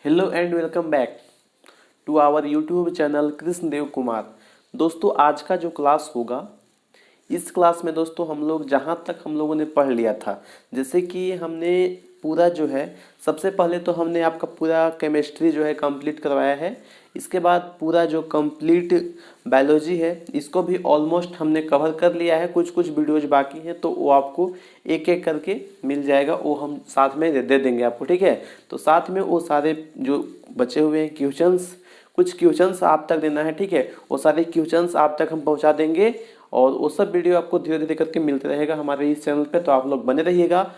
Hello and welcome back to our YouTube channel Krishnadev Kumar. दोस्तों आज का जो क्लास होगा, इस क्लास में दोस्तों हम लोग जहाँ तक हम लोगों ने पढ़ लिया था, जैसे कि हमने पूरा जो है सबसे पहले तो हमने आपका पूरा केमिस्ट्री जो है कंप्लीट करवाया है। इसके बाद पूरा जो कंप्लीट बायोलॉजी है इसको भी ऑलमोस्ट हमने कवर कर लिया है। कुछ कुछ वीडियोज बाकी हैं तो वो आपको एक एक करके मिल जाएगा, वो हम साथ में दे देंगे आपको, ठीक है। तो साथ में वो सारे जो बचे हुए हैं क्वेश्चंस, कुछ क्वेश्चंस आप तक देना है, ठीक है। वो सारे क्वेश्चंस आप तक हम पहुंचा देंगे और वो सब वीडियो आपको धीरे धीरे करके मिलते रहेगा हमारे इस चैनल पे, तो आप लोग बने रहिएगा।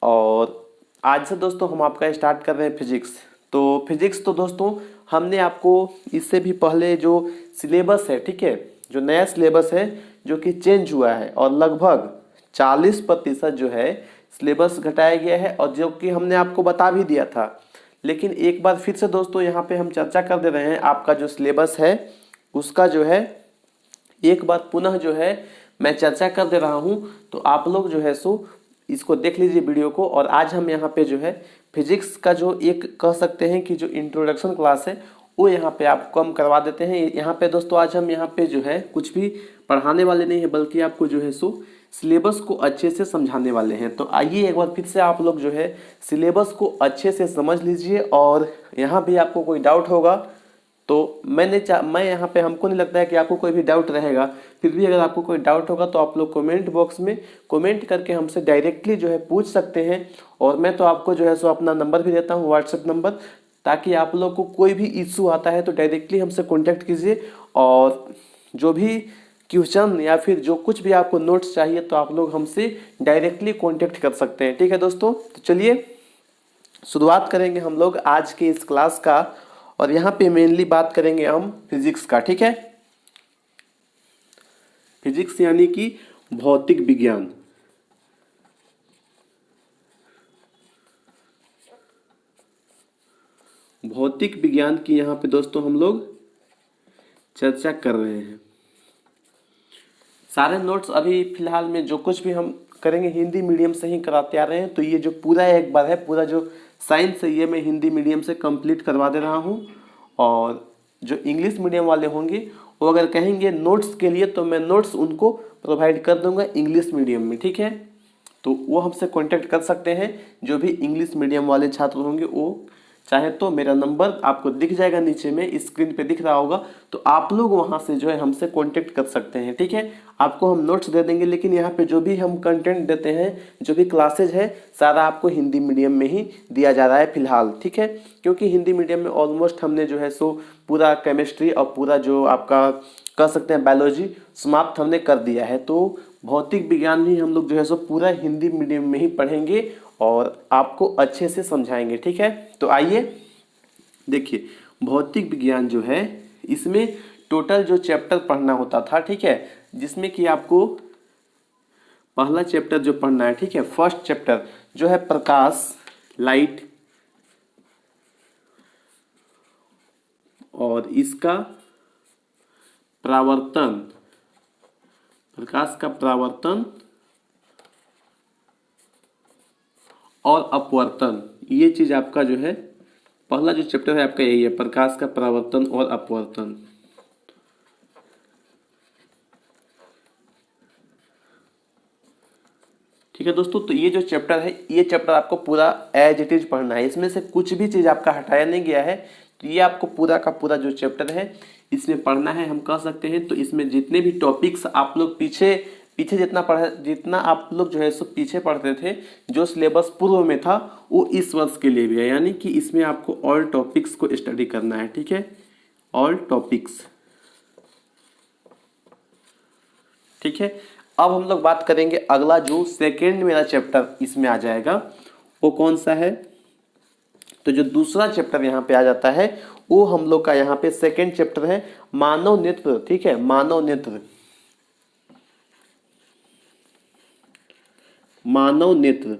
और आज से दोस्तों हम आपका स्टार्ट कर रहे हैं फिजिक्स। तो फिजिक्स तो दोस्तों हमने आपको इससे भी पहले जो सिलेबस है, ठीक है, जो नया सिलेबस है जो कि चेंज हुआ है और लगभग 40% जो है सिलेबस घटाया गया है, और जो कि हमने आपको बता भी दिया था। लेकिन एक बार फिर से दोस्तों यहाँ पे हम चर्चा कर दे रहे हैं, आपका जो सिलेबस है उसका जो है एक बार पुनः जो है मैं चर्चा कर दे रहा हूँ। तो आप लोग जो है सो इसको देख लीजिए वीडियो को। और आज हम यहाँ पे जो है फिजिक्स का जो एक कह सकते हैं कि जो इंट्रोडक्शन क्लास है वो यहाँ पे आपको हम करवा देते हैं। यहाँ पे दोस्तों आज हम यहाँ पे जो है कुछ भी पढ़ाने वाले नहीं है, बल्कि आपको जो है सो सिलेबस को अच्छे से समझाने वाले हैं। तो आइए एक बार फिर से आप लोग जो है सिलेबस को अच्छे से समझ लीजिए। और यहाँ भी आपको कोई डाउट होगा तो मैं यहाँ पे, हमको नहीं लगता है कि आपको कोई भी डाउट रहेगा। फिर भी अगर आपको कोई डाउट होगा तो आप लोग कमेंट बॉक्स में कमेंट करके हमसे डायरेक्टली जो है पूछ सकते हैं। और मैं तो आपको जो है सो अपना नंबर भी देता हूँ, व्हाट्सएप नंबर, ताकि आप लोग को कोई भी इशू आता है तो डायरेक्टली हमसे कॉन्टैक्ट कीजिए। और जो भी क्वेश्चन या फिर जो कुछ भी आपको नोट्स चाहिए तो आप लोग हमसे डायरेक्टली कॉन्टैक्ट कर सकते हैं, ठीक है दोस्तों। तो चलिए शुरुआत करेंगे हम लोग आज के इस क्लास का। और यहाँ पे मेनली बात करेंगे हम फिजिक्स का, ठीक है। फिजिक्स यानी कि भौतिक विज्ञान। भौतिक विज्ञान की यहाँ पे दोस्तों हम लोग चर्चा कर रहे हैं। सारे नोट्स अभी फिलहाल में जो कुछ भी हम करेंगे हिंदी मीडियम से ही कराते आ रहे हैं। तो ये जो पूरा एक बार है, पूरा जो साइंस है ये मैं हिंदी मीडियम से कंप्लीट करवा दे रहा हूँ। और जो इंग्लिश मीडियम वाले होंगे वो अगर कहेंगे नोट्स के लिए तो मैं नोट्स उनको प्रोवाइड कर दूंगा इंग्लिश मीडियम में, ठीक है। तो वो हमसे कांटेक्ट कर सकते हैं। जो भी इंग्लिश मीडियम वाले छात्र होंगे वो चाहे तो मेरा नंबर आपको दिख जाएगा, नीचे में स्क्रीन पे दिख रहा होगा, तो आप लोग वहां से जो है हमसे कांटेक्ट कर सकते हैं, ठीक है। आपको हम नोट्स दे देंगे, लेकिन यहाँ पे जो भी हम कंटेंट देते हैं, जो भी क्लासेज है, सारा आपको हिंदी मीडियम में ही दिया जा रहा है फिलहाल, ठीक है। क्योंकि हिंदी मीडियम में ऑलमोस्ट हमने जो है सो पूरा केमिस्ट्री और पूरा जो आपका कह सकते हैं बायोलॉजी समाप्त हमने कर दिया है। तो भौतिक विज्ञान भी हम लोग जो है सो पूरा हिंदी मीडियम में ही पढ़ेंगे और आपको अच्छे से समझाएंगे, ठीक है। तो आइए देखिए, भौतिक विज्ञान जो है इसमें टोटल जो चैप्टर पढ़ना होता था, ठीक है, जिसमें कि आपको पहला चैप्टर जो पढ़ना है, ठीक है, फर्स्ट चैप्टर जो है प्रकाश, लाइट, और इसका परावर्तन, प्रकाश का परावर्तन और अपवर्तन। ये चीज आपका जो है पहला जो चैप्टर है आपका यही है, प्रकाश का परावर्तन और अपवर्तन। ठीक है दोस्तों, तो ये जो चैप्टर है ये चैप्टर आपको पूरा एज इट इज पढ़ना है। इसमें से कुछ भी चीज आपका हटाया नहीं गया है। तो ये आपको पूरा का पूरा जो चैप्टर है इसमें पढ़ना है, हम कह सकते हैं। तो इसमें जितने भी टॉपिक्स आप लोग पीछे पीछे जितना आप लोग जो है सो पीछे पढ़ते थे, जो सिलेबस पूर्व में था, वो इस वर्ष के लिए भी है। यानी कि इसमें आपको ऑल टॉपिक्स को स्टडी करना है, ठीक है, ऑल टॉपिक्स, ठीक है। अब हम लोग बात करेंगे अगला जो सेकेंड मेरा चैप्टर इसमें आ जाएगा, वो कौन सा है। तो जो दूसरा चैप्टर यहाँ पे आ जाता है वो हम लोग का यहाँ पे सेकेंड चैप्टर है, मानव नेत्र, ठीक है, मानव नेत्र। मानव नेत्र,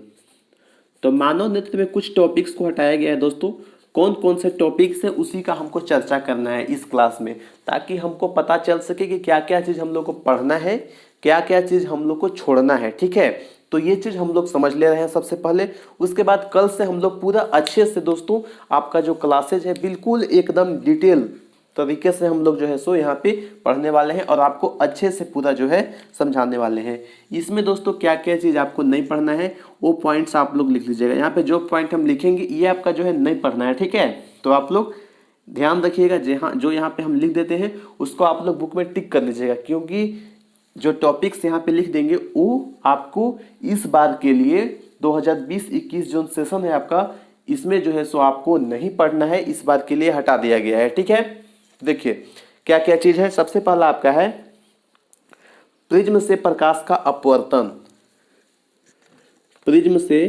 तो मानव नेत्र में कुछ टॉपिक्स को हटाया गया है दोस्तों। कौन कौन से टॉपिक्स है उसी का हमको चर्चा करना है इस क्लास में, ताकि हमको पता चल सके कि क्या क्या चीज हम लोग को पढ़ना है, क्या क्या चीज हम लोग को छोड़ना है, ठीक है। तो ये चीज़ हम लोग समझ ले रहे हैं सबसे पहले। उसके बाद कल से हम लोग पूरा अच्छे से दोस्तों आपका जो क्लासेज है बिल्कुल एकदम डिटेल तरीके से हम लोग जो है सो यहाँ पे पढ़ने वाले हैं और आपको अच्छे से पूरा जो है समझाने वाले हैं। इसमें दोस्तों क्या क्या चीज़ आपको नहीं पढ़ना है वो पॉइंट्स आप लोग लिख लीजिएगा। यहाँ पे जो पॉइंट हम लिखेंगे ये आपका जो है नहीं पढ़ना है, ठीक है। तो आप लोग ध्यान रखिएगा, जहाँ जो यहाँ पे हम लिख देते हैं उसको आप लोग बुक में टिक कर लीजिएगा, क्योंकि जो टॉपिक्स यहाँ पे लिख देंगे वो आपको इस बार के लिए 2020-21 जो सेशन है आपका, इसमें जो है सो आपको नहीं पढ़ना है, इस बार के लिए हटा दिया गया है, ठीक है। देखिए क्या क्या चीज है। सबसे पहला आपका है प्रिज्म से प्रकाश का अपवर्तन। प्रिज्म से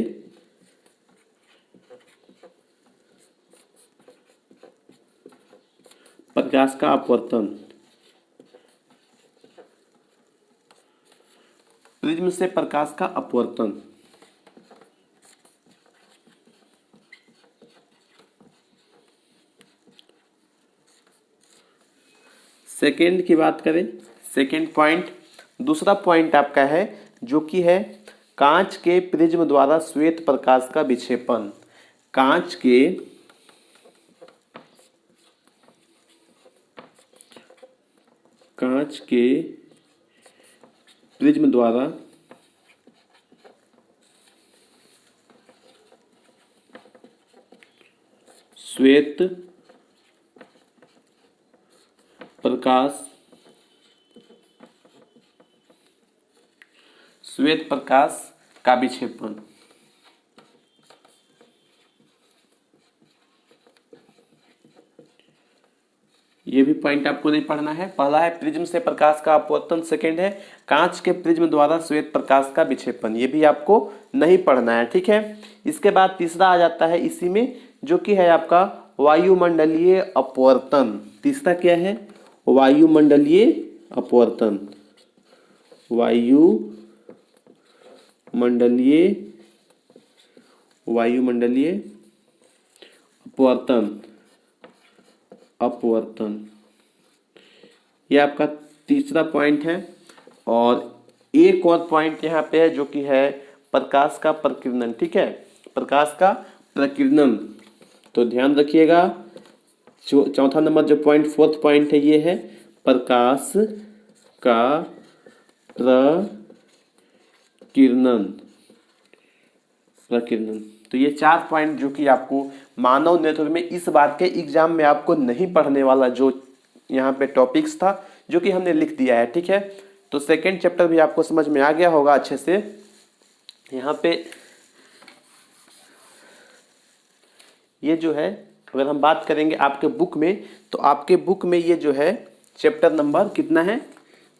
प्रकाश का अपवर्तन। प्रिज्म से प्रकाश का अपवर्तन। सेकेंड की बात करें, सेकेंड पॉइंट, दूसरा पॉइंट आपका है जो कि है कांच के प्रिज्म द्वारा श्वेत प्रकाश का विक्षेपण। कांच के प्रिज्म द्वारा श्वेत प्रकाश का विक्षेपण। ये भी पॉइंट आपको नहीं पढ़ना है। पहला है प्रिज्म से प्रकाश का अपवर्तन, सेकंड है कांच के प्रिज्म द्वारा श्वेत प्रकाश का विक्षेपण, ये भी आपको नहीं पढ़ना है, ठीक है। इसके बाद तीसरा आ जाता है इसी में, जो कि है आपका वायुमंडलीय अपवर्तन। तीसरा क्या है? वायुमंडलीय अपवर्तन। वायुमंडलीय अपवर्तन, ये आपका तीसरा पॉइंट है। और एक और पॉइंट यहाँ पे है जो कि है प्रकाश का प्रकीर्णन, ठीक है, प्रकाश का प्रकीर्णन। तो ध्यान रखिएगा, चौथा नंबर जो पॉइंट, फोर्थ पॉइंट है, ये है प्रकाश का प्रकीर्णन। तो ये 4 पॉइंट जो कि आपको मानव नेतृत्व में इस बार के एग्जाम में आपको नहीं पढ़ने वाला जो यहाँ पे टॉपिक्स था, जो कि हमने लिख दिया है, ठीक है। तो सेकंड चैप्टर भी आपको समझ में आ गया होगा अच्छे से। यहाँ पे ये जो है, अगर हम बात करेंगे आपके बुक में, तो आपके बुक में ये जो है चैप्टर नंबर कितना है?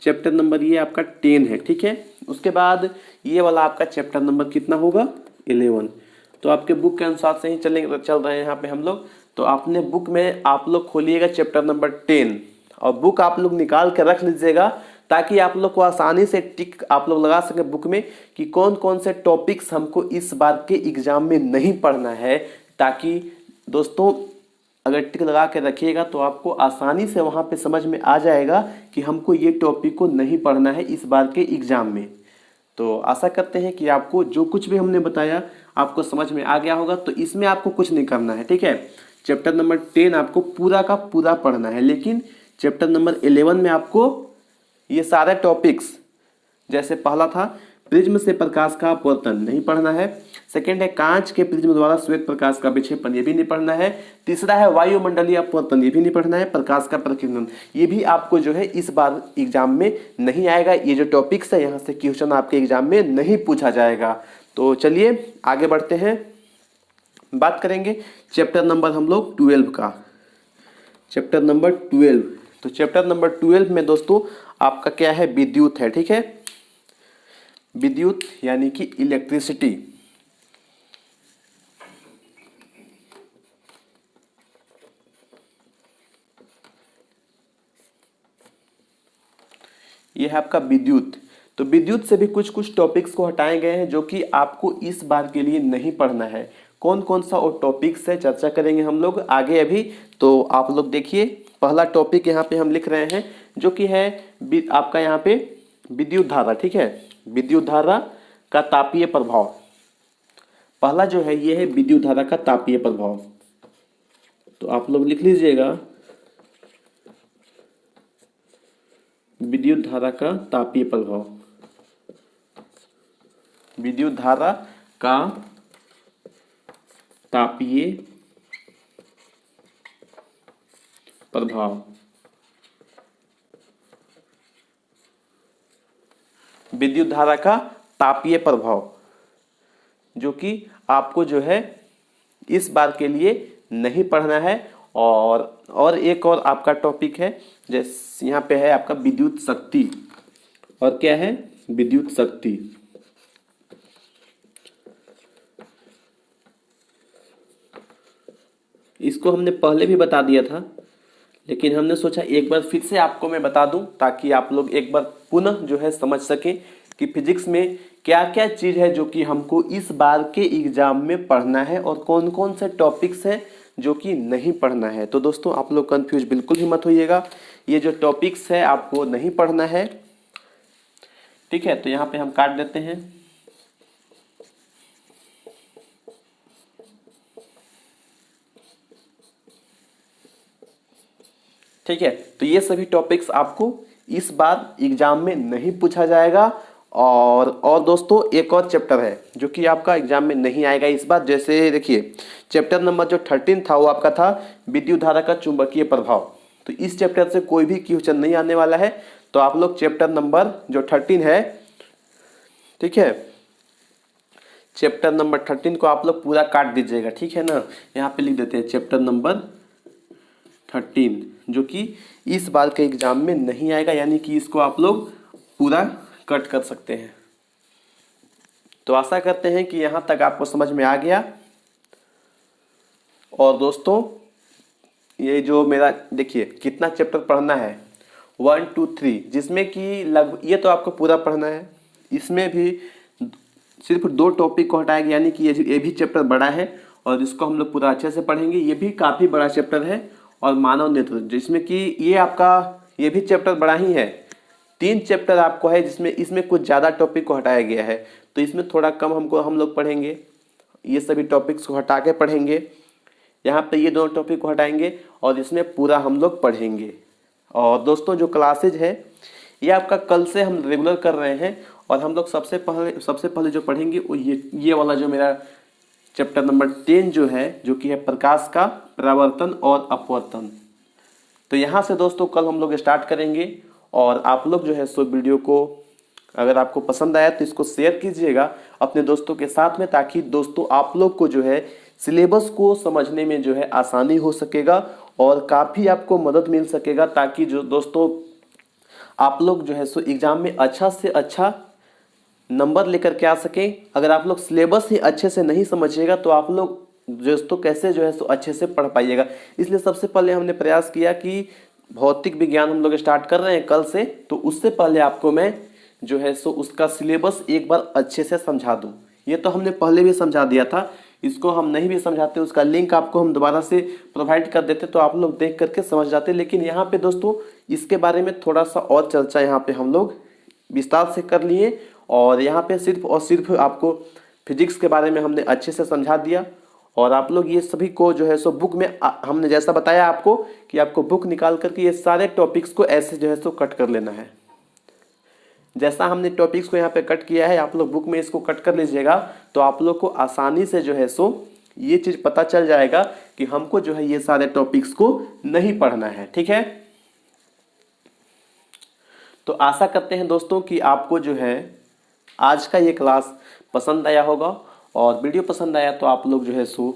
चैप्टर नंबर ये आपका 10 है, ठीक है। उसके बाद ये वाला आपका चैप्टर नंबर कितना होगा? 11। तो आपके बुक के अनुसार से ही चल रहे हैं यहाँ पे हम लोग। तो आपने बुक में आप लोग खोलिएगा चैप्टर नंबर 10 और बुक आप लोग निकाल के रख लीजिएगा, ताकि आप लोग को आसानी से टिक आप लोग लगा सके बुक में कि कौन कौन से टॉपिक्स हमको इस बार के एग्जाम में नहीं पढ़ना है। ताकि दोस्तों अगर टिक लगा के रखिएगा तो आपको आसानी से वहाँ पे समझ में आ जाएगा कि हमको ये टॉपिक को नहीं पढ़ना है इस बार के एग्जाम में। तो आशा करते हैं कि आपको जो कुछ भी हमने बताया आपको समझ में आ गया होगा। तो इसमें आपको कुछ नहीं करना है, ठीक है। चैप्टर नंबर 10 आपको पूरा का पूरा पढ़ना है, लेकिन चैप्टर नंबर 11 में आपको ये सारे टॉपिक्स, जैसे पहला था प्रिज्म से प्रकाश का अपवर्तन, नहीं पढ़ना है। सेकंड है कांच के प्रिज्म द्वारा श्वेत प्रकाश का विक्षेपण, ये भी नहीं पढ़ना है। तीसरा है वायुमंडलीय अपवर्तन, ये भी नहीं पढ़ना है। प्रकाश का प्रकीर्णन, ये भी आपको जो है इस बार एग्जाम में नहीं आएगा। ये जो टॉपिक्स है यहाँ से क्वेश्चन आपके एग्जाम में नहीं पूछा जाएगा। तो चलिए आगे बढ़ते हैं, बात करेंगे चैप्टर नंबर हम लोग 12 का। चैप्टर नंबर 12, तो चैप्टर नंबर 12 में दोस्तों आपका क्या है? विद्युत है, ठीक है। विद्युत यानी कि इलेक्ट्रिसिटी। यह है आपका विद्युत। तो विद्युत से भी कुछ कुछ टॉपिक्स को हटाए गए हैं जो कि आपको इस बार के लिए नहीं पढ़ना है। कौन कौन सा और टॉपिक्स है चर्चा करेंगे हम लोग आगे अभी। तो आप लोग देखिए, पहला टॉपिक यहाँ पे हम लिख रहे हैं जो कि है आपका यहाँ पे विद्युत धारा, ठीक है। विद्युत धारा का तापीय प्रभाव। पहला जो है ये है विद्युत धारा का तापीय प्रभाव। तो आप लोग लिख लीजिएगा विद्युत धारा का तापीय प्रभाव। विद्युत धारा का तापीय प्रभाव। विद्युत धारा का तापीय प्रभाव जो कि आपको जो है इस बार के लिए नहीं पढ़ना है। और एक और आपका टॉपिक है, जैसे यहाँ पे है आपका विद्युत शक्ति। और क्या है? विद्युत शक्ति। इसको हमने पहले भी बता दिया था, लेकिन हमने सोचा एक बार फिर से आपको मैं बता दूं ताकि आप लोग एक बार पुनः जो है समझ सकें कि फिजिक्स में क्या क्या चीज़ है जो कि हमको इस बार के एग्जाम में पढ़ना है और कौन कौन से टॉपिक्स हैं जो कि नहीं पढ़ना है। तो दोस्तों आप लोग कंफ्यूज बिल्कुल ही मत होइएगा, ये जो टॉपिक्स है आपको नहीं पढ़ना है, ठीक है। तो यहाँ पे हम काट देते हैं। ठीक है, तो ये सभी टॉपिक्स आपको इस बार एग्जाम में नहीं पूछा जाएगा। और दोस्तों एक और चैप्टर है जो कि आपका एग्जाम में नहीं आएगा इस बार। जैसे देखिए चैप्टर नंबर जो 13 था वो आपका था विद्युत धारा का चुंबकीय प्रभाव। तो इस चैप्टर से कोई भी क्वेश्चन नहीं आने वाला है। तो आप लोग चैप्टर नंबर जो 13 है, ठीक है, चैप्टर नंबर 13 को आप लोग पूरा काट दीजिएगा, ठीक है ना। यहाँ पे लिख देते हैं चैप्टर नंबर 13 जो कि इस बार के एग्जाम में नहीं आएगा, यानी कि इसको आप लोग पूरा कट कर सकते हैं। तो आशा करते हैं कि यहाँ तक आपको समझ में आ गया। और दोस्तों ये जो मेरा देखिए कितना चैप्टर पढ़ना है 1 2 3, जिसमें कि लगभग ये तो आपको पूरा पढ़ना है। इसमें भी सिर्फ 2 टॉपिक को हटाएंगे, यानी कि ये भी चैप्टर बड़ा है और इसको हम लोग पूरा अच्छे से पढ़ेंगे। ये भी काफ़ी बड़ा चैप्टर है। और मानव नेतृत्व, जिसमें कि ये आपका ये भी चैप्टर बड़ा ही है। 3 चैप्टर आपको है जिसमें इसमें कुछ ज़्यादा टॉपिक को हटाया गया है, तो इसमें थोड़ा कम हम लोग पढ़ेंगे। ये सभी टॉपिक्स को हटा के पढ़ेंगे। यहाँ पे ये 2 टॉपिक को हटाएंगे और इसमें पूरा हम लोग पढ़ेंगे। और दोस्तों जो क्लासेज है ये आपका कल से हम रेगुलर कर रहे हैं। और हम लोग सबसे पहले जो पढ़ेंगे वो ये वाला जो मेरा चैप्टर नंबर 10 जो है, जो कि है प्रकाश का परावर्तन और अपवर्तन। तो यहाँ से दोस्तों कल हम लोग स्टार्ट करेंगे। और आप लोग जो है सो वीडियो को अगर आपको पसंद आया तो इसको शेयर कीजिएगा अपने दोस्तों के साथ में, ताकि दोस्तों आप लोग को जो है सिलेबस को समझने में जो है आसानी हो सकेगा और काफ़ी आपको मदद मिल सकेगा, ताकि जो दोस्तों आप लोग जो है सो एग्ज़ाम में अच्छा से अच्छा नंबर लेकर के आ सकें। अगर आप लोग सिलेबस ही अच्छे से नहीं समझिएगा तो आप लोग दोस्तों कैसे जो है सो अच्छे से पढ़ पाइएगा। इसलिए सबसे पहले हमने प्रयास किया कि भौतिक विज्ञान हम लोग स्टार्ट कर रहे हैं कल से, तो उससे पहले आपको मैं जो है सो उसका सिलेबस एक बार अच्छे से समझा दूं। ये तो हमने पहले भी समझा दिया था, इसको हम नहीं भी समझाते उसका लिंक आपको हम दोबारा से प्रोवाइड कर देते तो आप लोग देख करके समझ जाते। लेकिन यहाँ पे दोस्तों इसके बारे में थोड़ा सा और चर्चा यहाँ पे हम लोग विस्तार से कर लिए। और यहाँ पे सिर्फ और सिर्फ आपको फिजिक्स के बारे में हमने अच्छे से समझा दिया। और आप लोग ये सभी को जो है सो बुक में हमने जैसा बताया आपको कि आपको बुक निकाल करके ये सारे टॉपिक्स को ऐसे जो है सो कट कर लेना है। जैसा हमने टॉपिक्स को यहाँ पे कट किया है आप लोग बुक में इसको कट कर लीजिएगा, तो आप लोग को आसानी से जो है सो ये चीज़ पता चल जाएगा कि हमको जो है ये सारे टॉपिक्स को नहीं पढ़ना है, ठीक है। तो आशा करते हैं दोस्तों कि आपको जो है आज का ये क्लास पसंद आया होगा। और वीडियो पसंद आया तो आप लोग जो है सो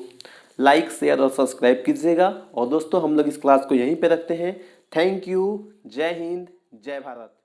लाइक शेयर और सब्सक्राइब कीजिएगा। और दोस्तों हम लोग इस क्लास को यहीं पे रखते हैं। Thank you. जय हिंद, जय भारत।